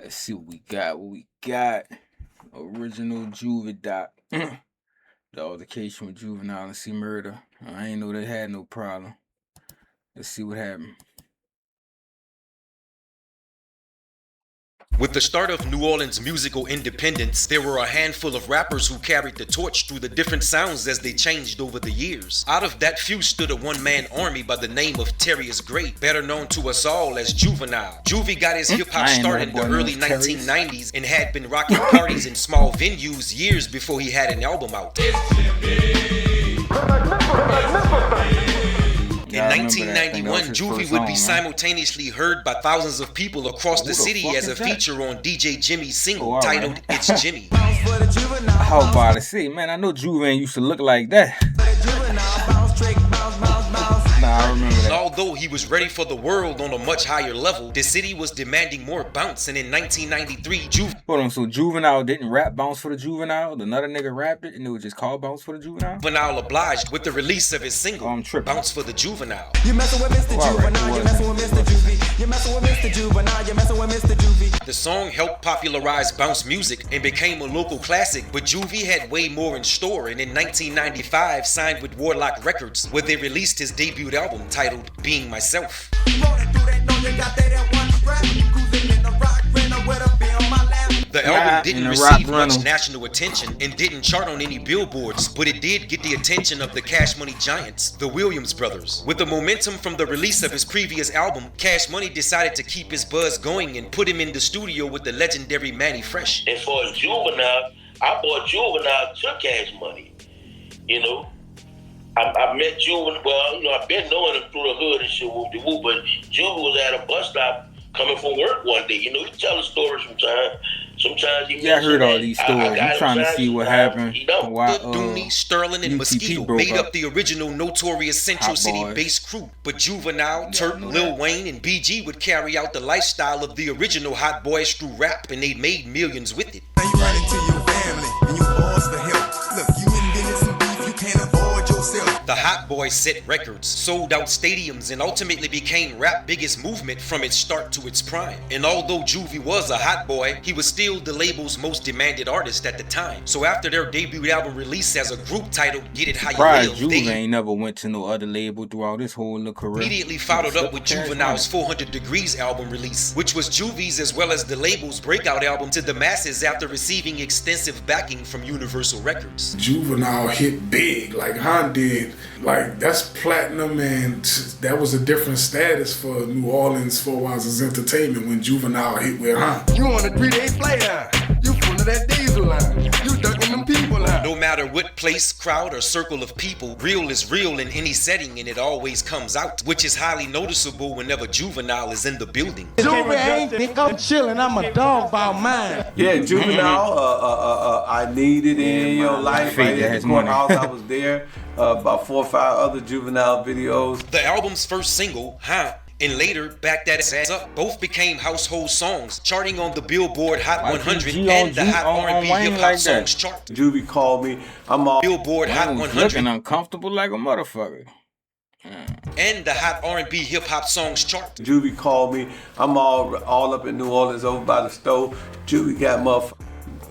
Let's see what we got. Original Juvie doc. The altercation with Juvenile and C Murder. I ain't know they had no problem. Let's see what happened. With the start of New Orleans' musical independence, there were a handful of rappers who carried the torch through the different sounds as they changed over the years. Out of that few stood a one-man army by the name of Terrius Great, better known to us all as Juvenile. Juvie got his hip-hop start in the early 1990s and had been rocking parties in small venues years before he had an album out. In 1991, Juvie would be simultaneously heard by thousands of people across the city as a feature on DJ Jimmy's single titled It's Jimmy. How about to see, man, I know Juvie used to look like that. I remember that. Although he was ready for the world on a much higher level, the city was demanding more bounce, and in 1993, Hold on, so Juvenile didn't rap Bounce for the Juvenile? Another nigga rapped it and it was just called Bounce for the Juvenile? Juvenile obliged with the release of his single, I'm tripping. Bounce for the Juvenile. You messing with Mr. Juvenile, you messing with Mr. Juvie. You messing with Mr. Juvenile, you messing with Mr. Juvie. The song helped popularize bounce music and became a local classic, but Juvie had way more in store, and in 1995 signed with Warlock Records, where they released his debut album titled Being Myself. The album didn't receive much national attention and didn't chart on any billboards, but it did get the attention of the Cash Money giants, the Williams brothers. With the momentum from the release of his previous album, Cash Money decided to keep his buzz going and put him in the studio with the legendary Manny Fresh. And for Juvenile, I bought Juvenile to Cash Money. You know, I met Juvenile, well, you know, I've been knowing him through the hood and shit, whoop de whoop, but Juvenile was at a bus stop coming from work one day. You know, he tell a story sometimes. Sometimes he I heard all these stories. I'm trying to see what happened. Why Dooney, Sterling, and Mosquito made up the original Notorious Central City-based crew. But Juvenile, Turk, Lil Wayne, and BG would carry out the lifestyle of the original Hot Boys through rap, and they made millions with it. Now you run into your family and you ask for help. Look, you invented some beef you can't avoid yourself. The Hot Boys set records, sold out stadiums, and ultimately became rap's biggest movement from its start to its prime. And although Juvie was a hot boy, he was still the label's most demanded artist at the time. So after their debut album release as a group titled Get It How You Live, Juvie ain't never went to no other label throughout his whole little career. Immediately followed up with Juvenile's 400 Degrees album release, which was Juvie's as well as the label's breakout album to the masses after receiving extensive backing from Universal Records. Juvenile hit big, like Han did. Like, that's platinum, and that was a different status for New Orleans for Wowzers Entertainment when Juvenile hit with Han. You on a 3-day flight line. You full of that diesel line. You ducking them people line. No matter what place, crowd, or circle of people, real is real in any setting, and it always comes out, which is highly noticeable whenever Juvenile is in the building. Juvie ain't think I'm chilling, I'm a dog about mine. Yeah, Juvenile, I Need It in Your Life. Right at the courthouse, I was there. About 4 or 5 other Juvenile videos. The album's first single, Huh, and later Back That Ass Up, both became household songs, charting on the Billboard Hot 100 and the Hot R&B Hip Hop Songs chart. Juvie called me. I'm on Billboard Hot 100. Looking uncomfortable like a motherfucker. And the Hot R&B Hip Hop Songs chart. Juvie called me. I'm all up in New Orleans over by the stove. Juvie got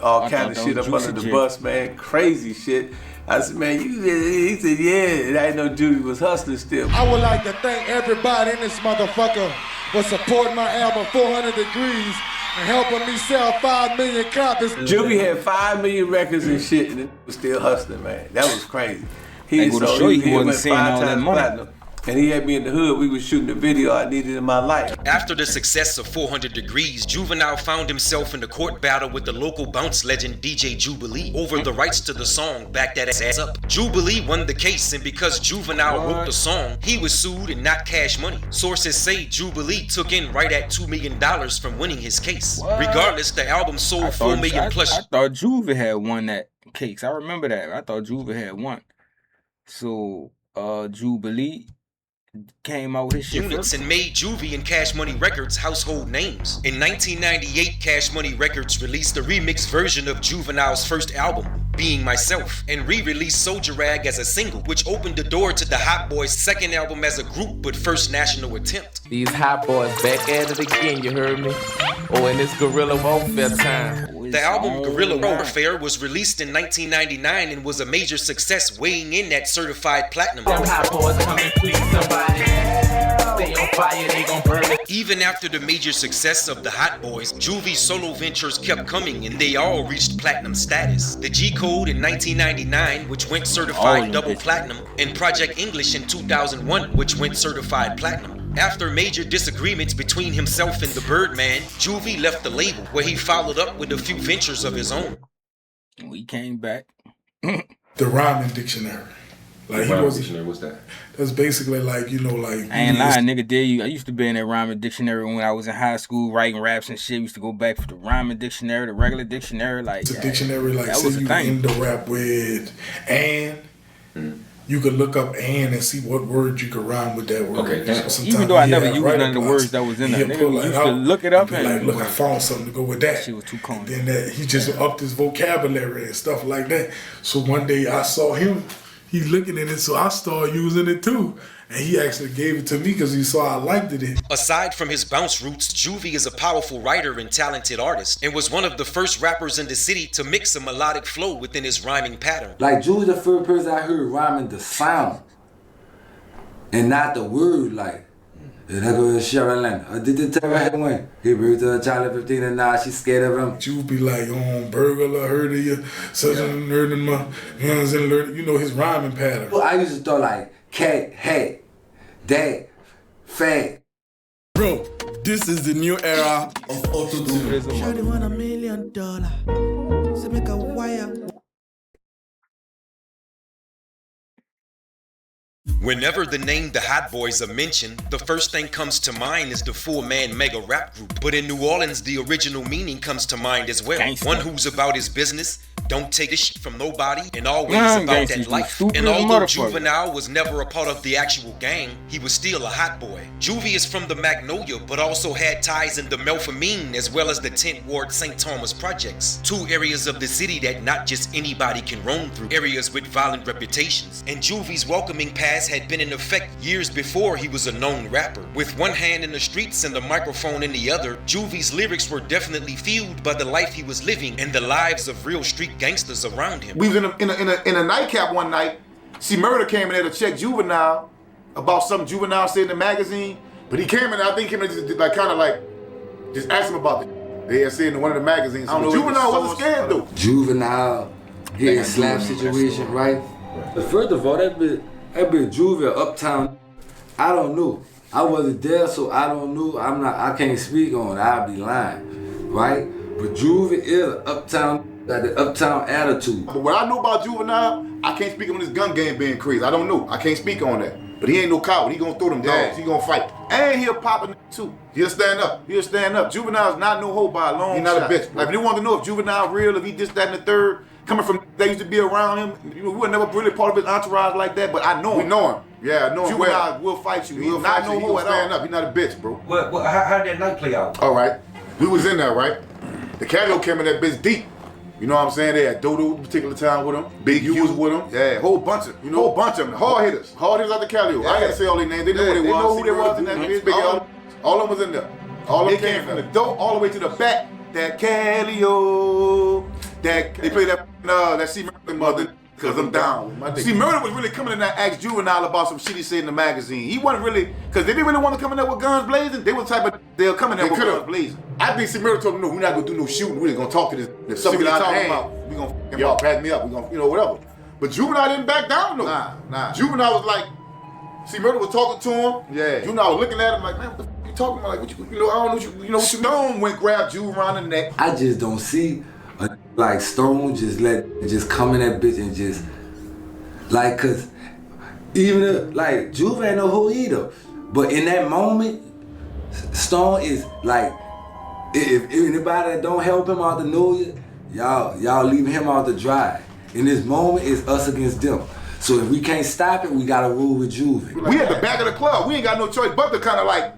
all kind of shit up under the bus, man. Crazy shit. I said, man, he said, yeah, and I didn't know Juvie was hustling still. I would like to thank everybody in this motherfucker for supporting my album 400 Degrees and helping me sell 5 million copies. Juvie had 5 million records and shit, and it was still hustling, man. That was crazy. He wasn't seeing all that money. Platinum. And he had me in the hood. We was shooting the video I needed in my life. After the success of 400 Degrees, Juvenile found himself in the court battle with the local bounce legend DJ Jubilee over the rights to the song Back That Ass Up. Jubilee won the case, and because Juvenile wrote the song, he was sued and not Cash Money. Sources say Jubilee took in right at $2 million from winning his case. Regardless, the album sold 4 million plus. I thought Juvie had won that case. I remember that. I thought Juvie had won. So, Jubilee came out with his shit units and made Juvie and Cash Money Records household names. In 1998, Cash Money Records released a remixed version of Juvenile's first album, Being Myself, and re-released Soldier Rag as a single, which opened the door to the Hot Boys' second album as a group, but first national attempt. These Hot Boys back at it again, you heard me? Oh, and it's guerrilla warfare time. The album Guerrilla Warfare was released in 1999 and was a major success, weighing in at certified platinum. Them Hot Boys come and please somebody. Stay on fire, they gon' burn it. Even after the major success of the Hot Boys, Juvie's solo ventures kept coming and they all reached platinum status. The G Code in 1999, which went certified double platinum, and Project English in 2001, which went certified platinum. After major disagreements between himself and the Birdman, Juvie left the label, where he followed up with a few ventures of his own. We came back. The Rhyming Dictionary. Like he was. Dictionary, what's that? That's basically like, you know, like. I ain't lying, nigga. I used to be in that Rhyming Dictionary when I was in high school writing raps and shit. We used to go back for the Rhyming Dictionary, the regular dictionary. Like it's a dictionary, like that say was you end the rap with and. You could look up and see what word you could rhyme with that word. Okay, so even though I never used none of the words that was in there, nigga, we used to look it up and like, look, I found something to go with that. Shit was too corny. Then that he just upped his vocabulary and stuff like that. So one day I saw him, he looking at it, so I started using it too. And he actually gave it to me because he saw I liked it. Aside from his bounce roots, Juvie is a powerful writer and talented artist, and was one of the first rappers in the city to mix a melodic flow within his rhyming pattern. Like Juvie, the first person I heard rhyming the sound, and not the word. Like, and I go to Sharon I did the terror one. He brought to a child of 15 and now she's scared of him. Juvie like, burglar, heard of you, such a nerd in my hands and learn, you know, his rhyming pattern. Well, I used to thought like, cat, hat, dad, fat. Bro, this is the new era of auto-tune. Shawty want $1 million. So make a wire. Whenever the name The Hot Boys are mentioned, the first thing comes to mind is the four-man mega rap group. But in New Orleans, the original meaning comes to mind as well. Gangsta. One who's about his business, don't take a shit from nobody, and always about that life. And although motherfucker. Juvenile was never a part of the actual gang, he was still a hot boy. Juvie is from the Magnolia, but also had ties in the Melpomene as well as the 10th Ward St. Thomas projects. Two areas of the city that not just anybody can roam through, areas with violent reputations. And Juvie's welcoming past had been in effect years before he was a known rapper. With one hand in the streets and the microphone in the other, Juvie's lyrics were definitely fueled by the life he was living and the lives of real street gangsters around him. We was in a nightcap one night. See, Murder came in there to check Juvenile about something Juvenile said in the magazine. But he came in there, I think he came in there just like kind of like just ask him about it. They had said in one of the magazines. I don't know. Juvenile wasn't scared though. Juvenile, he in a slap situation, right? But first of all, that bit Juvie Uptown, I don't know. I wasn't there, so I don't know. I can't speak on it. I'll be lying, right? But Juvie is an uptown, got the uptown attitude. But what I know about Juvenile, I can't speak on his gun game being crazy. I don't know. I can't speak on that. But he ain't no coward. He gonna throw them dogs. He gonna fight. And he'll pop a too. He'll stand up. He'll stand up. Juvenile's not no hoe by a long shot. He's not a bitch. Like if you want to know if Juvenile real, if he just that and the third, coming from they used to be around him, we were never really part of his entourage like that, but I know him. We know him. Yeah, I know him. Juvenile will fight you. He's not no hoe at all. Stand up. He's not a bitch, bro. How did that night play out? All right. We was in there, right? The Calio came in that bitch deep. You know what I'm saying? They had Dodo particular time with him. Big U was with him. Yeah, whole bunch of, whole bunch of them. Hard hitters. Hard hitters out the Calio. Yeah. I can't say all their names. They know who they was. They know who they was in that bitch. All of them was in there. All of them came from the door all the way to the back. That Calio. They played that C Murder Mother. Cause I'm down. See, Murder was really coming in there and asked Juvenile about some shit he said in the magazine. He wasn't really, cause they didn't really want to come in there with guns blazing. They were the type of, they'll come in there with guns blazing. I think C Murder told him, no, we're not gonna do no shooting. We're gonna talk to this. If something get out of hand, we gonna f*** him up, pack me up. We gonna, whatever. But Juvenile didn't back down though. Nah. Juvenile was like, C Murder was talking to him. Yeah. Juvenile was looking at him like, man, what the f*** you talking about? Like, what you, I don't know what you, Stone went grab Ju around the neck. I just don't see like Stone just come in that bitch and just. Like, cause even like Juve ain't no who either, but in that moment, Stone is like, if anybody that don't help him out to know you, y'all leaving him out to dry. In this moment, it's us against them. So if we can't stop it, we gotta rule with Juve. We at the back of the club. We ain't got no choice but to kind of like,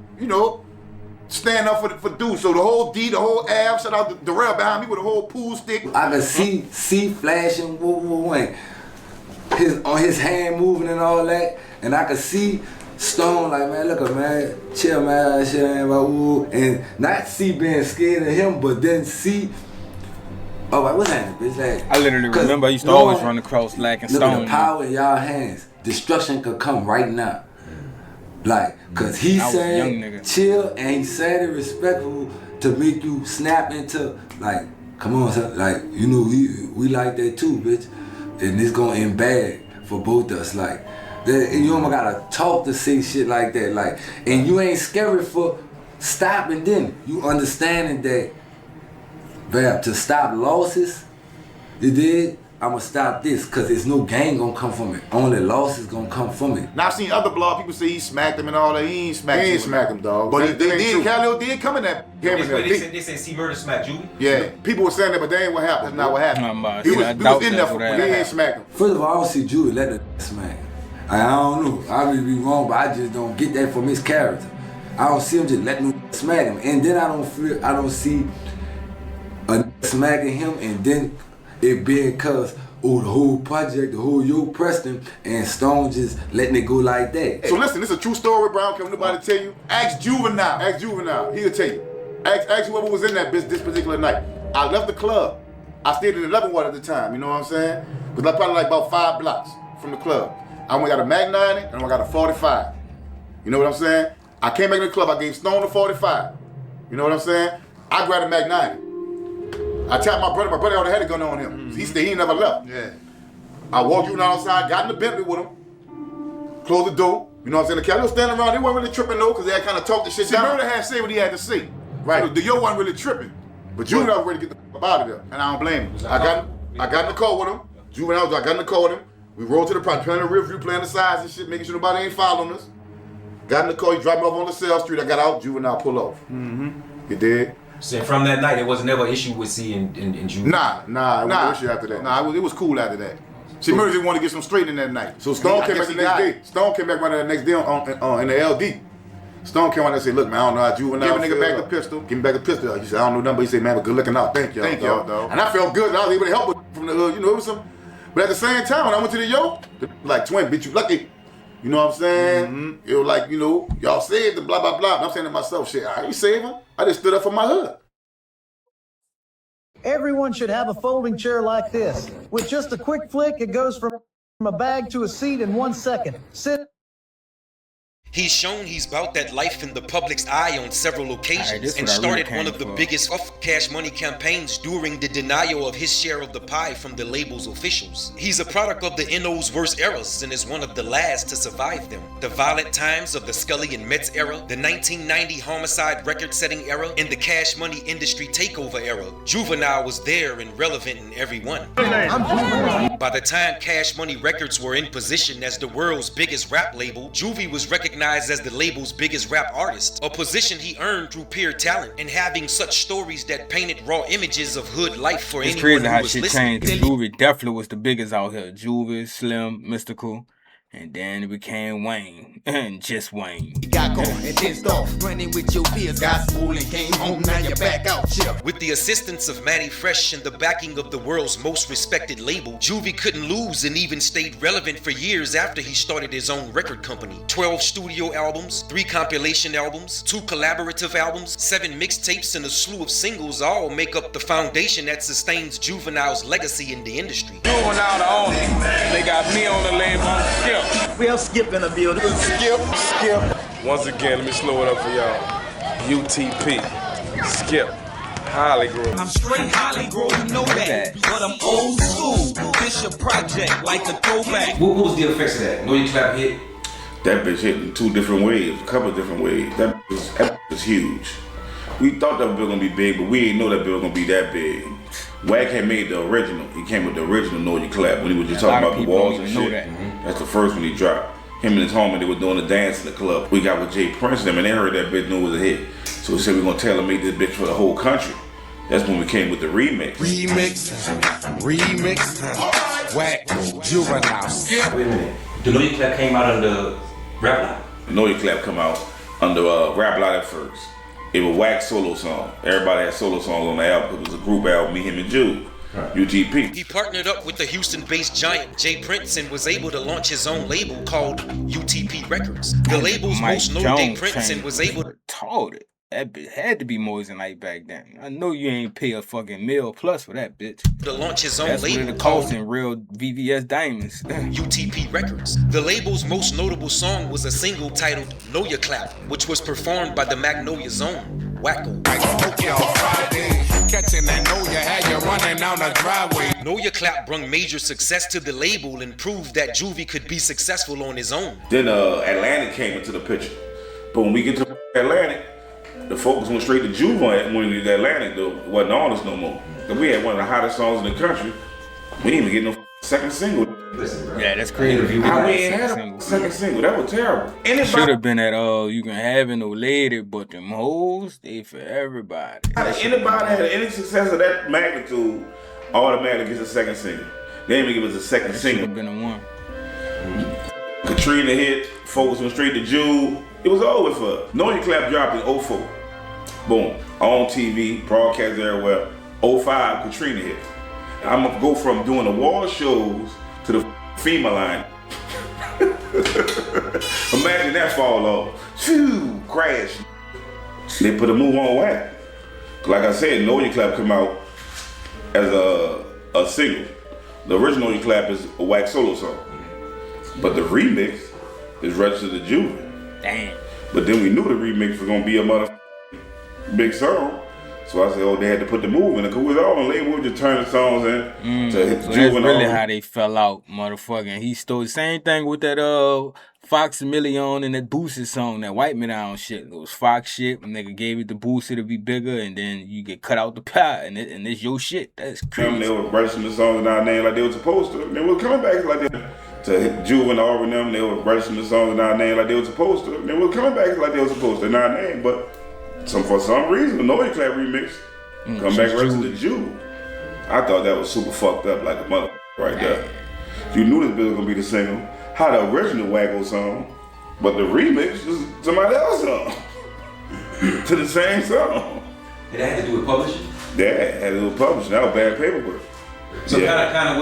stand up for dudes. So the whole D, the whole Av, shout out to Darrell behind me with a whole pool stick. I could see flashing, and his hand moving and all that, and I could see Stone like, man, look at man, chill man, shit ain't about woo, and not see being scared of him, but then see. Oh, like, what's happening, bitch? Like, I literally remember I used to always run across Lack and Stone. Stone. Look at the power in y'all hands. Destruction could come right now. Like, cause he said chill and he said it respectful to make you snap into like, come on, son. Like, you know, we like that too, bitch. And it's gonna end bad for both of us. Like, you don't gotta talk to say shit like that. Like, and you ain't scary for stopping then. You understanding that, Bab, to stop losses, you did, I'ma stop this, cause there's no gain gonna come from it. Only losses gonna come from it. Now I've seen other blog people say he smacked him and all that. He ain't smacked him, dog. But they did, Khalil did come in that game. They said C Murder smacked Juvie? Yeah, people were saying that, but that ain't what happened. That's not what happened. He was in there for he ain't smacked him. First of all, I don't see Juvie let the smack him. I don't know, I may be wrong, but I just don't get that from his character. I don't see him just letting him smack him. And then I don't see a smacking him and then it being cause the whole project, the whole Yo Preston and Stone just letting it go like that. So listen, this is a true story, Brown. Can nobody tell you? Ask Juvenile. He'll tell you. Ask whoever was in that bitch this particular night. I left the club. I stayed in 11 Water at the time, you know what I'm saying? It was probably like about 5 blocks from the club. I went got a Mag 90 and I got a 45. You know what I'm saying? I came back to the club, I gave Stone a 45. You know what I'm saying? I grabbed a Mag 90. I tapped my brother already had a gun on him. He stayed, he ain't never left. Yeah. I walked you outside, got in the Bentley with him, closed the door. You know what I'm saying? The Cali was standing around, they weren't really tripping though, because they had kind of talked the shit down. Murder had to say what he had to say. Right. So the Yo wasn't really tripping. But Juvenile was ready to get the fuck out of there. And I don't blame him. I got in the car with him. Juvenile, I got in the car with him. We rolled to the project, playing the rear view, playing the sides and shit, making sure nobody ain't following us. Got in the car, he dropped me off on the Cell Street. I got out, Juvenile pull off. Mm-hmm. You did? So from that night, there was never an issue with C and Juvenile? Nah, it was an issue after that. Nah, it was cool after that. See, Murray just wanted to get some straight in that night. So Stone came back the next day. Stone came back right the next day in the LD. Stone came out and said, look, man, I don't know how Juvenile give a nigga back the pistol. Give me back the pistol. He said, I don't know nothing, but he said, man, but good looking out. Thank y'all, dog. And I felt good. I was able to help from the hood. You know, it was some. But at the same time, when I went to the Yo, like, twin, bitch, you lucky. You know what I'm saying? Mm-hmm. It was like, you know, y'all saved the blah, blah, blah. And I'm saying to myself, shit, I ain't saving. I just stood up for my hood. Everyone should have a folding chair like this. With just a quick flick, it goes from a bag to a seat in 1 second. Sit. He's shown he's about that life in the public's eye on several occasions and started one of the biggest Cash Money campaigns during the denial of his share of the pie from the label's officials. He's a product of the NO's worst eras and is one of the last to survive them. The violent times of the Scully and Metz era, the 1990 homicide record-setting era, and the Cash Money industry takeover era. Juvenile was there and relevant in every one. By the time Cash Money Records were in position as the world's biggest rap label, Juvie was recognized as the label's biggest rap artist, a position he earned through pure talent and having such stories that painted raw images of hood life for anyone who was listening. It's crazy how shit changed. Juvie definitely was the biggest out here. Juvie, Slim, Mystical, and then it became Wayne, and just Wayne. Got going and pissed off, running with your peers, got school and came home, now you're back out, chill. With the assistance of Manny Fresh and the backing of the world's most respected label, Juvie couldn't lose and even stayed relevant for years after he started his own record company. 12 studio albums, 3 compilation albums, 2 collaborative albums, 7 mixtapes, and a slew of singles all make up the foundation that sustains Juvenile's legacy in the industry. Juvenile the owner, they got me on the label, Skip. We have Skip in the building. Skip. Once again, let me slow it up for y'all. UTP, Skip, Holly Grove. I'm straight Holly Grove, you know that. But I'm old school, Bishop Project, like a throwback. What was the effects of that? Know You Clap hit? That bitch hit in 2 different ways, a couple of different ways. That was huge. We thought that bill gonna be big, but we didn't know that bill was gonna be that big. Wack had made the original. He came with the original Know You Clap when he was just talking about the walls and shit. That's the first one he dropped. Him and his homie, they were doing a dance in the club. We got with Jay Prince and them, and they heard that bitch knew it was a hit. So we said we're gonna tailor make this bitch for the whole country. That's when we came with the remix. Remix. Wack, Juvenile. Wait a minute. The Know You Clap came out under Rap Lot? The Know You Clap come out under Rap Lot at first. It was Wax solo song. Everybody had solo songs on the album. It was a group album, me, him, and Juve. UTP. He partnered up with the Houston-based giant Jay Prince and was able to launch his own label called UTP Records. The label's most notable Jay Prince and was able to retarded. That bitch had to be Moissanite back then. I know you ain't pay a fucking $1 plus for that bitch. To launch his own That's label what it cost in real VVS diamonds. UTP Records. The label's most notable song was a single titled Know Ya Clap, which was performed by the Magnolia Zone, Wacko. Catching that know ya, had you running down the driveway. Know Ya Clap brought major success to the label and proved that Juvie could be successful on his own. Then Atlantic came into the picture. But when we get to Atlantic, the focus went straight to Juve when we did Atlantic, though. It wasn't on us no more. We had one of the hottest songs in the country. We didn't even get no second single. Yeah, that's crazy. How we ain't had a second single? That was terrible. Should have been at You Can Have It No Later, but them hoes, they for everybody. Anybody had any success of that magnitude, automatically gets a second single. They didn't even give us a second single. Should have been a one. Katrina hit, focus went straight to Juve. It was over for us. Know Ya Clap dropped in 04. Boom. On TV, broadcast everywhere. 05, Katrina hit. I'm gonna go from doing the wall shows to the FEMA line. Imagine that fall off. Phew, crash. They put a move on Whack. Like I said, Know Ya Clap come out as a single. The original Know Ya Clap is a Whack solo song. But the remix is registered to Juve. Damn. But then we knew the remix was gonna be a mother big song. So I said, oh, they had to put the move in it. Cause we was all on the label, we just turning songs in to hit So Juvenile. that's really how they fell out, motherfucking. He stole the same thing with that Fox Million and that Boosie song, that Wipe Me Down shit. It was Fox shit. Nigga gave it to Boosie to be bigger, and then you get cut out the pie, and it's your shit. That's crazy. They were registering the songs in our name like they were supposed to. They were coming back like they to hit Juvenile and them. They were registering the songs in our name like they were supposed to. They were coming back like they were supposed to in our name, but for some reason, the Know Ya Clap remix come back registered to Juve. I thought that was super fucked up like a mother right there. You knew this bitch was gonna be the single. How the original Wacko song, but the remix is somebody else's song to the same song. It had to do with publishing? Yeah, it had to do with publishing. That was bad paperwork. So kind of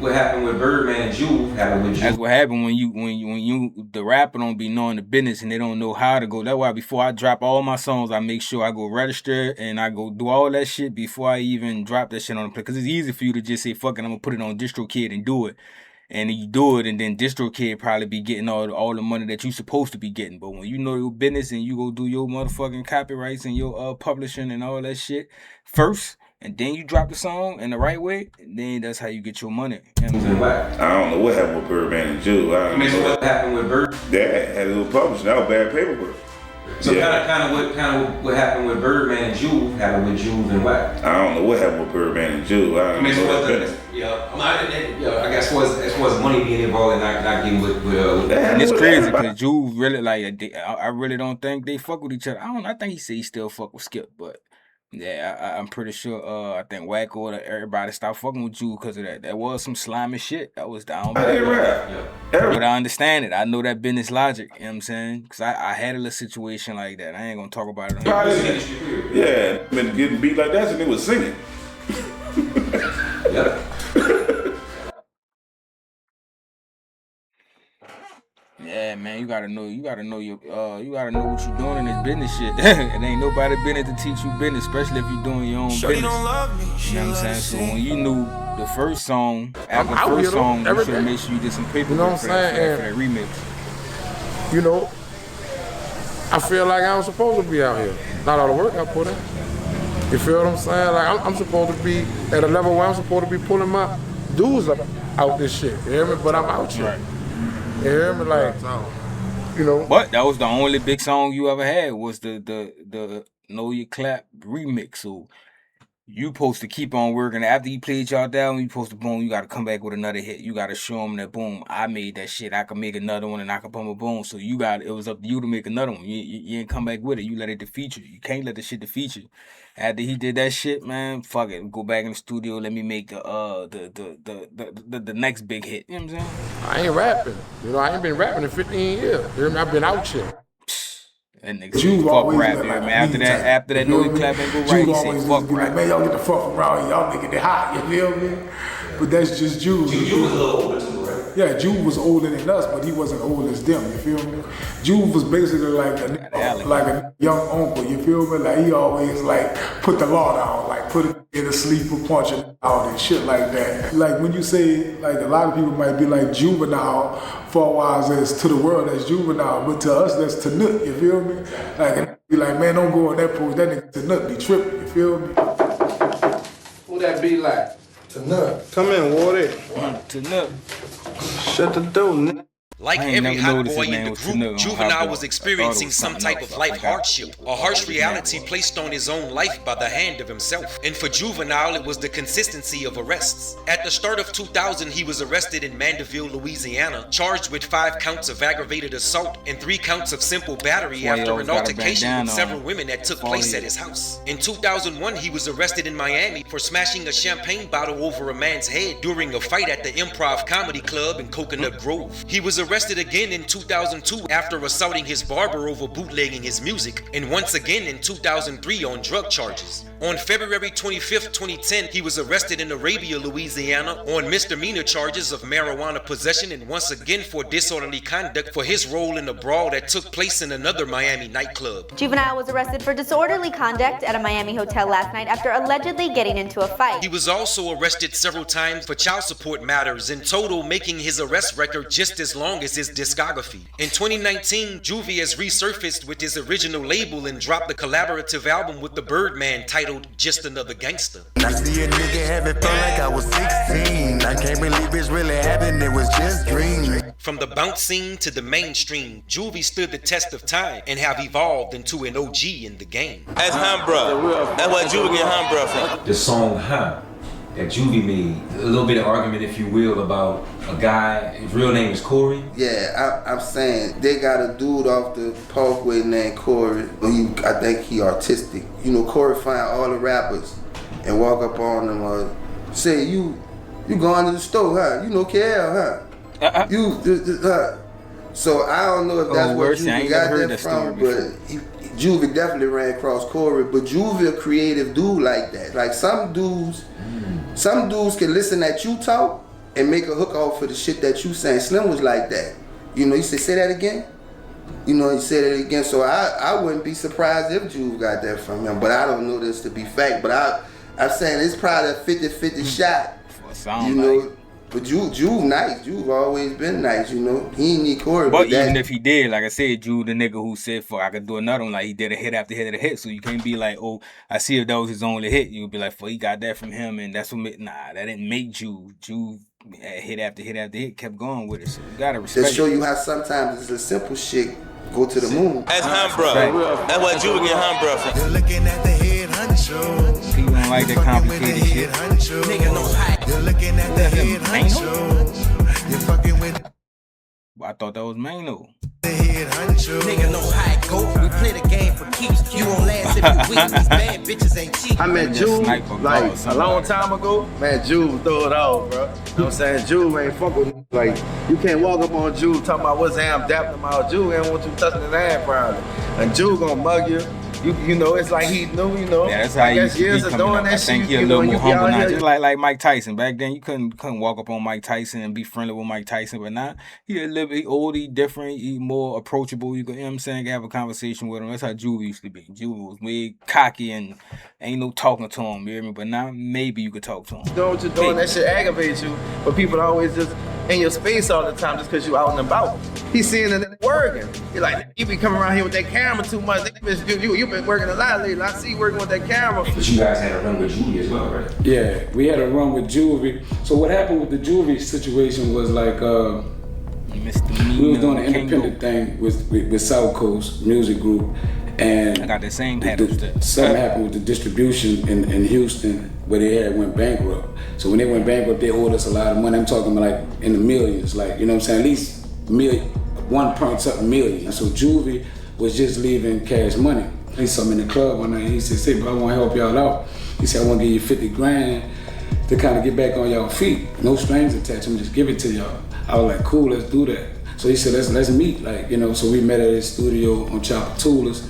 what happened with Birdman and Juve happened with Juve. That's what happened when you the rapper don't be knowing the business and they don't know how to go. That's why before I drop all my songs, I make sure I go register and I go do all that shit before I even drop that shit on the play. Because it's easy for you to just say, fuck it, I'm gonna put it on DistroKid and do it. And you do it, and then DistroKid probably be getting all the money that you supposed to be getting. But when you know your business and you go do your motherfucking copyrights and your publishing and all that shit first, and then you drop the song in the right way, then that's how you get your money. You know what I'm saying? I don't know what happened with Birdman and Juve. I don't know what happened with Bird. That had to do with publishing. That was bad paperwork. So kind of what happened with Birdman and Juve happened with Juve and Wack. I don't know what happened with Birdman and Juve. I don't know. I guess as far as money being involved and not getting with and it's crazy because Juve really I really don't think they fuck with each other. I think he said he still fuck with Skip, but yeah, I'm pretty sure. I think Wacko, everybody stopped fucking with you because of that. There was some slimy shit that was down. But I understand it. I know that business logic. You know what I'm saying? Because I had a little situation like that. I ain't gonna talk about it. Yeah, been getting beat like that, and they was singing. Yeah, man, you gotta know what you're doing in this business shit. It ain't nobody business to teach you business, especially if you're doing your own business. You know what I'm saying? So when you knew the first song, after the first song, you should make sure you did some paperwork you know what I'm saying? For that remix. You know, I feel like I'm supposed to be out here. Not all the work I put in. You feel what I'm saying? Like I'm supposed to be at a level where I'm supposed to be pulling my dues up out this shit. You hear me? But I'm out here. Right. You hear me? Like, you know. But that was the only big song you ever had was the Know Ya Clap remix. So you supposed to keep on working. After you played y'all down, you supposed to boom, you got to come back with another hit. You got to show them that boom, I made that shit. I can make another one and I can boom. So it was up to you to make another one. You ain't come back with it. You let it defeat you. You can't let the shit defeat you. After he did that shit, man, fuck it. Go back in the studio. Let me make the next big hit. You know what I'm saying? I ain't rapping. You know, I ain't been rapping in 15 years. You hear me? I've been out here. That nigga Juve fuck always rap, been man. like After that, no clap ain't go right. Juve He always say fuck be like, rap. man, y'all get the fuck from around here. Y'all niggas, they hot, you feel me? But that's just Juve. Juve was a little older too, right? Yeah, Juve was older than us, but he wasn't old as them, you feel me? Juve was basically like a young uncle, you feel me? Like he always like put the law down, like put it in a sleep or punch it out and shit like that. Like when you say, like a lot of people might be like juvenile, for wise as to the world that's juvenile, but to us that's Tanut, you feel me? Like be like, man, don't go on that post, that nigga Tanut be tripping, you feel me? Who that be like? Tanut. Come in, Wardy. Tanut. Shut the door, nigga. Like every hot boy in the group, Juvenile was experiencing some type of life hardship, a harsh reality placed on his own life by the hand of himself. And for Juvenile, it was the consistency of arrests. At the start of 2000, he was arrested in Mandeville, Louisiana, charged with 5 counts of aggravated assault and 3 counts of simple battery after an altercation with several women that took place at his house. In 2001, he was arrested in Miami for smashing a champagne bottle over a man's head during a fight at the Improv Comedy Club in Coconut Grove. He was arrested again in 2002 after assaulting his barber over bootlegging his music, and once again in 2003 on drug charges. On February 25th, 2010, he was arrested in Arabia, Louisiana on misdemeanor charges of marijuana possession and once again for disorderly conduct for his role in a brawl that took place in another Miami nightclub. Juvenile was arrested for disorderly conduct at a Miami hotel last night after allegedly getting into a fight. He was also arrested several times for child support matters, in total making his arrest record just as long as his discography. In 2019, Juvie has resurfaced with his original label and dropped a collaborative album with the Birdman titled Just Another Gangster. I see a nigga having fun like I was 16. I can't believe it's really happened, it was just dreams. From the bounce scene to the mainstream, Juvie stood the test of time and have evolved into an OG in the game. That's Humbra. That's what Juvie get Humbra from. The song Huh that Juvie made, a little bit of argument, if you will, about a guy, his real name is Corey. Yeah, I'm saying they got a dude off the Parkway named Corey. I think he artistic. You know, Corey find all the rappers and walk up on them say, you going to the store, huh? You know KL, huh? So I don't know if that's where Juvie got that from, but Juvie definitely ran across Corey. But Juvie a creative dude like that. Like some dudes can listen at you talk and make a hook off for the shit that you saying. Slim was like that. You know, he said, say that again? You know, he said it again. So I wouldn't be surprised if Juve got that from him. But I don't know this to be fact. But I'm saying it's probably a 50-50 shot. You know, but Juve nice. Juve always been nice, you know. He ain't need Corey. But even if he did, like I said, Juve the nigga who said, fuck, I could do another one. Like he did a hit after hit after hit. So you can't be like, oh, I see if that was his only hit. You'll be like, fuck, he got that from him. And that's what made, nah, that didn't make Juve. Juve hit after hit after hit, kept going with it. So you gotta respect Just show you how sometimes it's a simple shit go to the moon. That's Humbra. That's what Juvie get Humbra from. You're looking at the head honcho. People don't like that complicated shit. Nigga no hype. You're looking at the head honcho. You're fucking with. I thought that was Mano. Nigga no hype. Go. We play the game for keeps. You won't last if you weak. These bad bitches ain't cheap. I met Juve like a long time ago. Man, Juve throw it off, bro. You know what I'm saying? Juve ain't fuck with me. Like, you can't walk up on Juve talking about what's ham, dapping him out. Juve ain't want you touching his hand probably. And Juve gonna mug you. You know, it's like he knew, you know. Yeah, that's how he used to be coming up. I think he a little more humble now. Just like Mike Tyson. Back then, you couldn't walk up on Mike Tyson and be friendly with Mike Tyson. But now, he a little bit older, he different, he more approachable. You know what I'm saying? Have a conversation with him. That's how Juve used to be. Juve was way cocky and ain't no talking to him, you hear me? But now, maybe you could talk to him. You know what you're doing, that shit aggravates you. But people always just in your space all the time just because you out and about. He's seeing it working. He's like, you be coming around here with that camera too much. You been working a lot lately. I see you working with that camera. But you guys had a run with Juvie as well, right? Yeah, we had a run with Juvie. So what happened with the Juvie situation was like, we was doing an independent thing with South Coast Music Group. And I got the same something happened with the distribution in Houston where they went bankrupt. So when they went bankrupt, they owed us a lot of money. I'm talking about like in the millions, like, you know what I'm saying? At least 1.something million. So Juvie was just leaving Cash Money. He saw me in the club one night. He said, "Say, bro, I want to help y'all out." He said, "I want to give you 50 grand to kind of get back on y'all feet. No strings attached. I'm just give it to y'all." I was like, "Cool, let's do that." So he said, let's meet, like, you know. So we met at his studio on Chopper Toolers,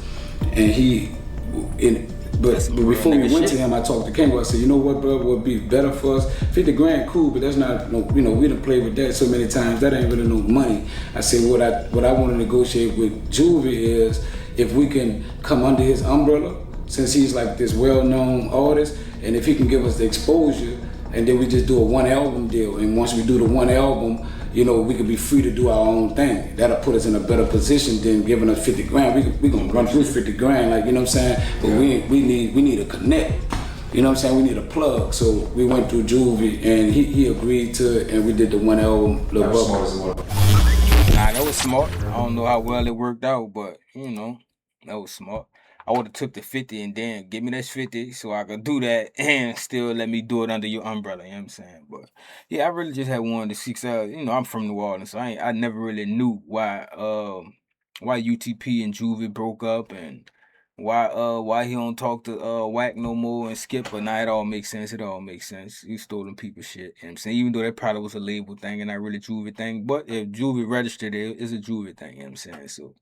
and but before we went to him, I talked to Kango. I said, you know what, bro, what would be better for us? 50 grand, cool, but that's not, no, you know, we done played with that so many times. That ain't really no money. I said, what I want to negotiate with Juvie is if we can come under his umbrella, since he's like this well-known artist, and if he can give us the exposure, and then we just do a 1 album deal. And once we do the 1 album, you know, we could be free to do our own thing. That'll put us in a better position than giving us 50 grand. We gonna run through 50 grand, like, you know what I'm saying? But we need a connect. You know what I'm saying? We need a plug. So we went through Juvie, and he agreed to it, and we did the 1 album. Nah, that was smart. I don't know how well it worked out, but you know, that was smart. I would have took the 50 and then give me that 50 so I could do that and still let me do it under your umbrella, you know what I'm saying? But yeah, I really just had wanted to seek out, you know, I'm from New Orleans, so I never really knew why UTP and Juvie broke up and why he don't talk to Wack no more and Skip, but now it all makes sense. It all makes sense. He stole them people shit, you know what I'm saying? Even though that probably was a label thing and not really Juvie thing, but if Juvie registered it, it's a Juvie thing, you know what I'm saying? So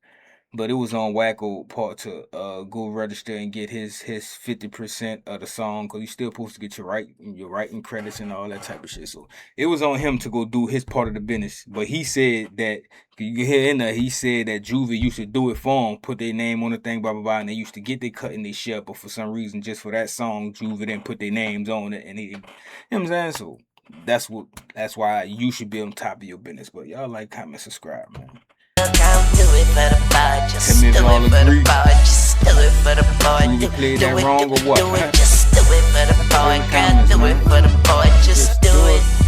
but it was on Wacko part to go register and get his 50% of the song, because you still supposed to get your writing credits and all that type of shit. So it was on him to go do his part of the business. But he said that, you can hear in there, he said that Juvie used to do it for him, put their name on the thing, blah, blah, blah, and they used to get their cut and their share, but for some reason, just for that song, Juvie didn't put their names on it, and he, you know what I'm saying? So that's why you should be on top of your business. But y'all like, comment, subscribe, man. Don't do it for the boy, just do it for the boy, just do it for the boy. You played that wrong or what? Do it, just do it for the boy, girl, do it for the boy, just do it.